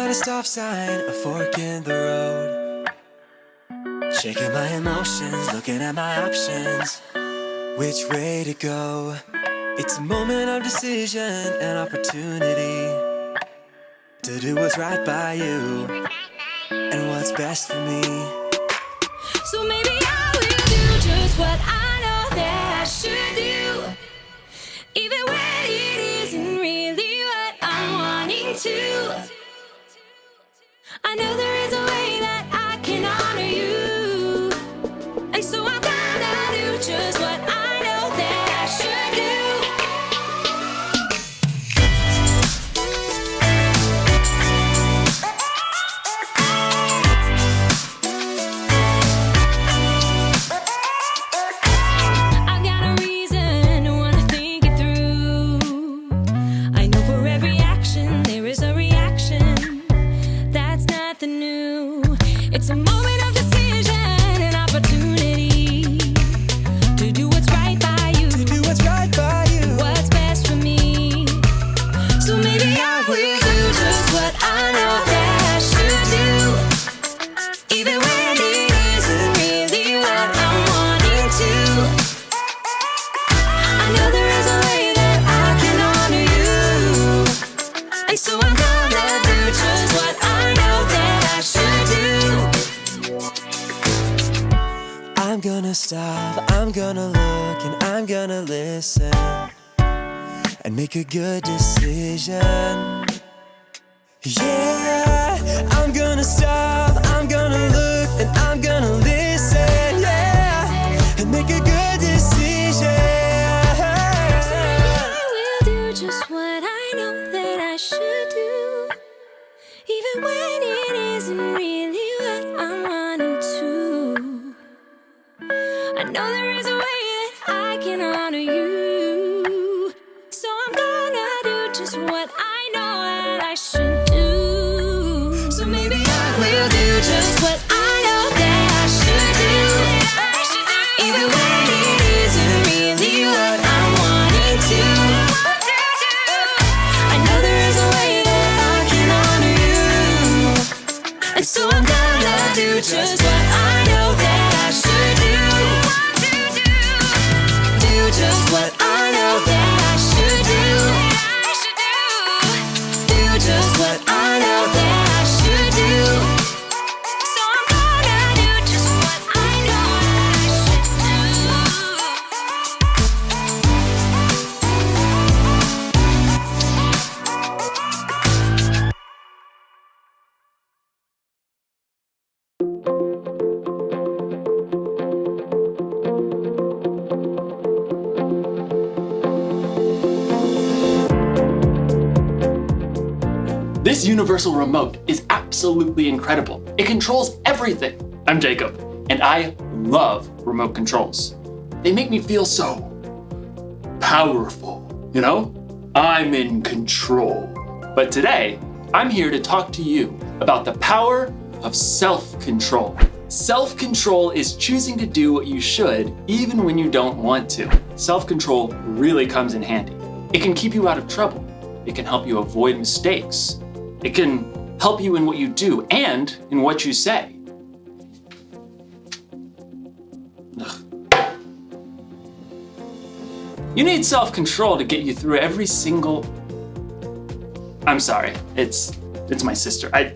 a stop sign, a fork in the road. Shaking my emotions, looking at my options. Which way to go? It's a moment of decision and opportunity to do what's right by you and what's best for me. So maybe I will do just what I know that I should do, even when it isn't really what I'm wanting to. I know there is a way that I can honor you, and so I'm gonna do just what I know that I should do. I've got a reason to wanna think it through. I know for every action there is a reaction. That's nothing new. It's a moment of decision and opportunity to do what's right by you, To do what's right by you. what's best for me. So maybe I will do just what I know that I should do, even when it isn't really what I'm wanting to. I know there is a way that I can honor you, and so I'm gonna do just what I know that I should do. I'm gonna stop, I'm gonna look, and I'm gonna listen and make a good decision. Yeah, I'm gonna stop, I'm gonna look, and I'm gonna listen, yeah, and make a good decision. I will do just what I know that I should do, even when it isn't really what I'm wanting to. I know there is a way that I can honor you, so I'm gonna do just what I know that I should do. So maybe I will do just what I know that I should do, even when it isn't really what I'm wanting to. I know there is a way that I can honor you, and so I'm gonna do just what I know that I should do. Do just what I know that I should do. Do just what I know that I should do. So I'm gonna do just what I know that I should This universal remote is absolutely incredible. It controls everything. I'm Jacob, and I love remote controls. They make me feel so powerful, you know? I'm in control. But today, I'm here to talk to you about the power of self-control. Self-control is choosing to do what you should even when you don't want to. Self-control really comes in handy. It can keep you out of trouble. It can help you avoid mistakes. It can help you in what you do and in what you say. Ugh. You need self-control to get you through every single... I'm sorry, it's my sister. I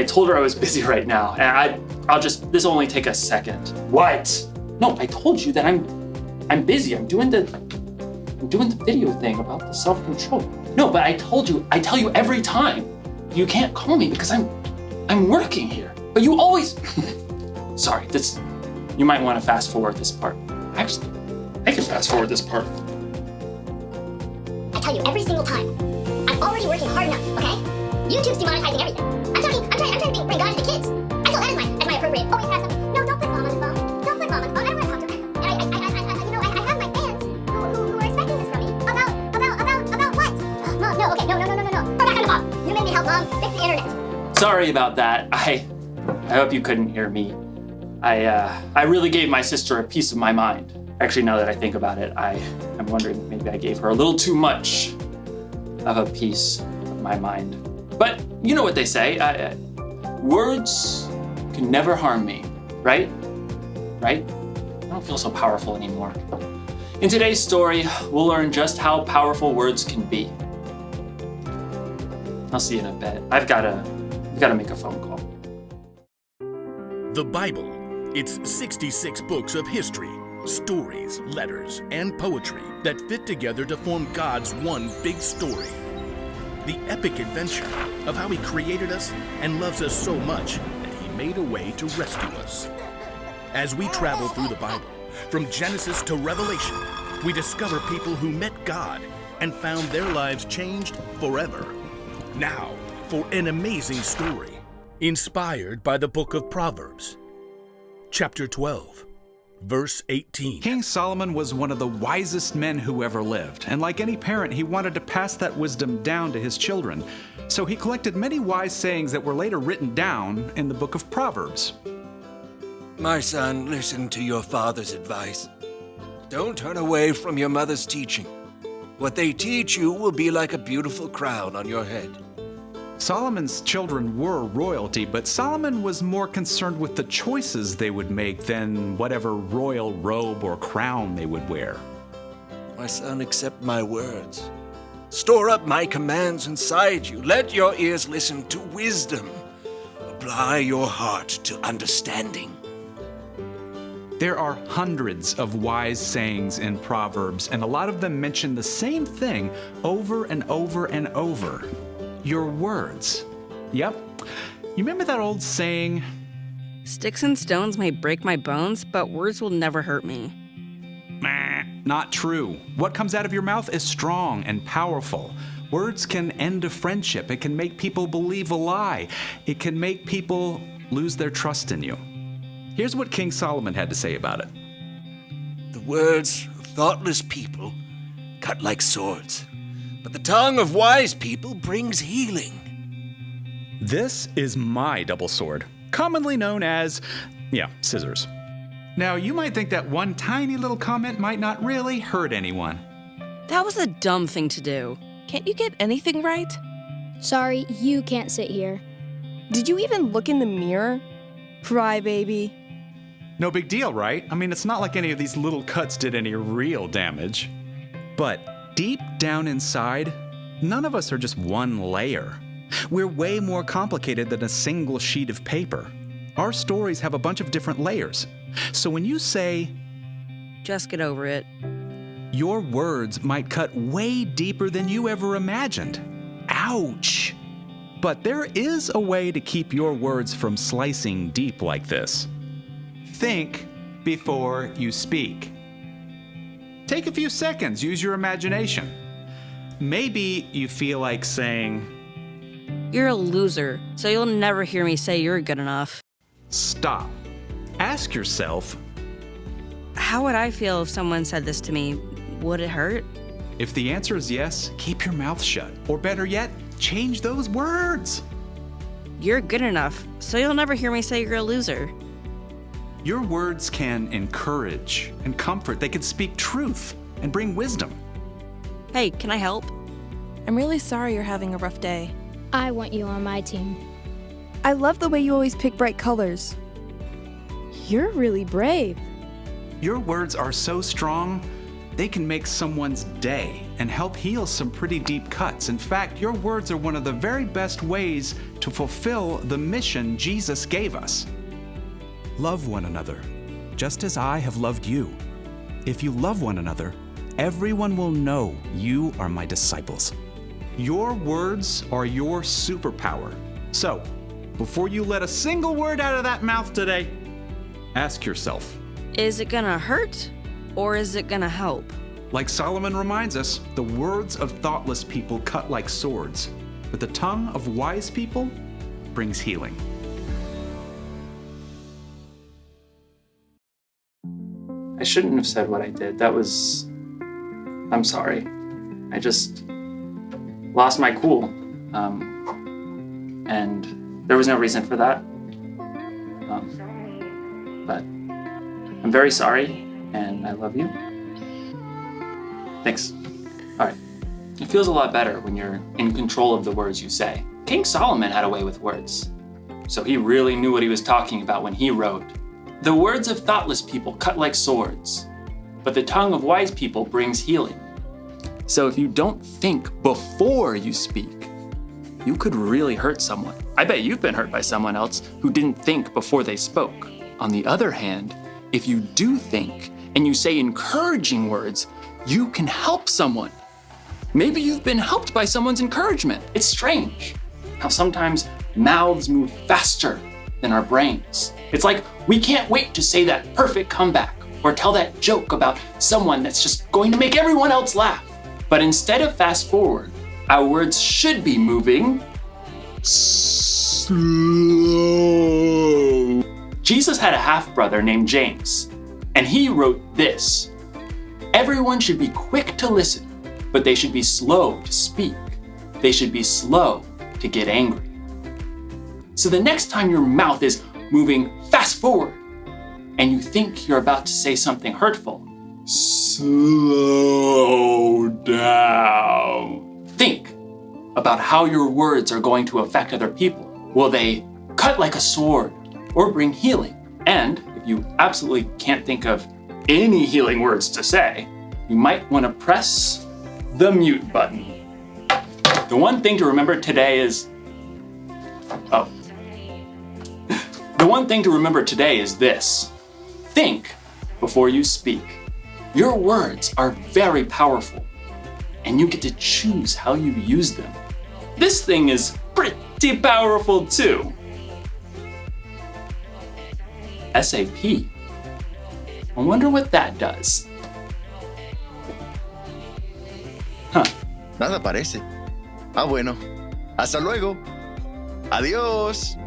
told her I was busy right now, and this will only take a second. What? No, I told you that I'm busy. I'm doing the video thing about the self-control. No, but I tell you every time. You can't call me because I'm working here. But you always... Sorry, you might want to fast forward this part. Actually, I can fast forward this part. I tell you every single time, I'm already working hard enough, okay? YouTube's demonetizing everything. I'm trying to bring God to the kids. I feel that is my appropriate. Always have something. No, don't put mom on the phone. Don't put mom on the phone. I don't want to talk to her. And I have my fans who are expecting this from me. About what? Mom, no, okay, no. Go back on the phone. You made me help mom fix the internet. Sorry about that. I hope you couldn't hear me. I really gave my sister a piece of my mind. Actually, now that I think about it, I'm wondering maybe I gave her a little too much of a piece of my mind. But you know what they say, words can never harm me, right? Right? I don't feel so powerful anymore. In today's story, we'll learn just how powerful words can be. I'll see you in a bit. I've gotta make a phone call. The Bible. It's 66 books of history, stories, letters, and poetry that fit together to form God's one big story. The epic adventure of how He created us and loves us so much that He made a way to rescue us. As we travel through the Bible, from Genesis to Revelation, we discover people who met God and found their lives changed forever. Now, for an amazing story, inspired by the book of Proverbs. Chapter 12, verse 18. King Solomon was one of the wisest men who ever lived, and like any parent, he wanted to pass that wisdom down to his children. So he collected many wise sayings that were later written down in the book of Proverbs. My son, listen to your father's advice. Don't turn away from your mother's teaching. What they teach you will be like a beautiful crown on your head. Solomon's children were royalty, but Solomon was more concerned with the choices they would make than whatever royal robe or crown they would wear. My son, accept my words. Store up my commands inside you. Let your ears listen to wisdom. Apply your heart to understanding. There are hundreds of wise sayings in Proverbs, and a lot of them mention the same thing over and over and over. Your words. Yep. You remember that old saying? Sticks and stones may break my bones, but words will never hurt me. Not true. What comes out of your mouth is strong and powerful. Words can end a friendship. It can make people believe a lie. It can make people lose their trust in you. Here's what King Solomon had to say about it. The words of thoughtless people cut like swords, but the tongue of wise people brings healing. This is my double sword, commonly known as, scissors. Now, you might think that one tiny little comment might not really hurt anyone. That was a dumb thing to do. Can't you get anything right? Sorry, you can't sit here. Did you even look in the mirror? Crybaby. No big deal, right? I mean, it's not like any of these little cuts did any real damage. But deep down inside, none of us are just one layer. We're way more complicated than a single sheet of paper. Our stories have a bunch of different layers. So when you say, just get over it, your words might cut way deeper than you ever imagined. Ouch! But there is a way to keep your words from slicing deep like this. Think before you speak. Take a few seconds, use your imagination. Maybe you feel like saying, you're a loser, so you'll never hear me say you're good enough. Stop. Ask yourself, how would I feel if someone said this to me? Would it hurt? If the answer is yes, keep your mouth shut. Or better yet, change those words. You're good enough, so you'll never hear me say you're a loser. Your words can encourage and comfort. They can speak truth and bring wisdom. Hey, can I help? I'm really sorry you're having a rough day. I want you on my team. I love the way you always pick bright colors. You're really brave. Your words are so strong, they can make someone's day and help heal some pretty deep cuts. In fact, your words are one of the very best ways to fulfill the mission Jesus gave us. Love one another, just as I have loved you. If you love one another, everyone will know you are my disciples. Your words are your superpower. So, before you let a single word out of that mouth today, ask yourself, is it gonna hurt or is it gonna help? Like Solomon reminds us, the words of thoughtless people cut like swords, but the tongue of wise people brings healing. I shouldn't have said what I did. I'm sorry. I just lost my cool. And there was no reason for that. But I'm very sorry, and I love you. Thanks. All right. It feels a lot better when you're in control of the words you say. King Solomon had a way with words, so he really knew what he was talking about when he wrote, "The words of thoughtless people cut like swords, but the tongue of wise people brings healing." So if you don't think before you speak, you could really hurt someone. I bet you've been hurt by someone else who didn't think before they spoke. On the other hand, if you do think and you say encouraging words, you can help someone. Maybe you've been helped by someone's encouragement. It's strange how sometimes mouths move faster than our brains. It's like we can't wait to say that perfect comeback or tell that joke about someone that's just going to make everyone else laugh. But instead of fast forward, our words should be moving slow. Jesus had a half-brother named James, and he wrote this: "Everyone should be quick to listen, but they should be slow to speak. They should be slow to get angry." So the next time your mouth is moving fast forward and you think you're about to say something hurtful, slow down. Think about how your words are going to affect other people. Will they cut like a sword or bring healing? And if you absolutely can't think of any healing words to say, you might want to press the mute button. The one thing to remember today is, this. Think before you speak. Your words are very powerful, and you get to choose how you use them. This thing is pretty powerful too. SAP. I wonder what that does. Nada parece. Ah, bueno. Hasta luego. Adiós.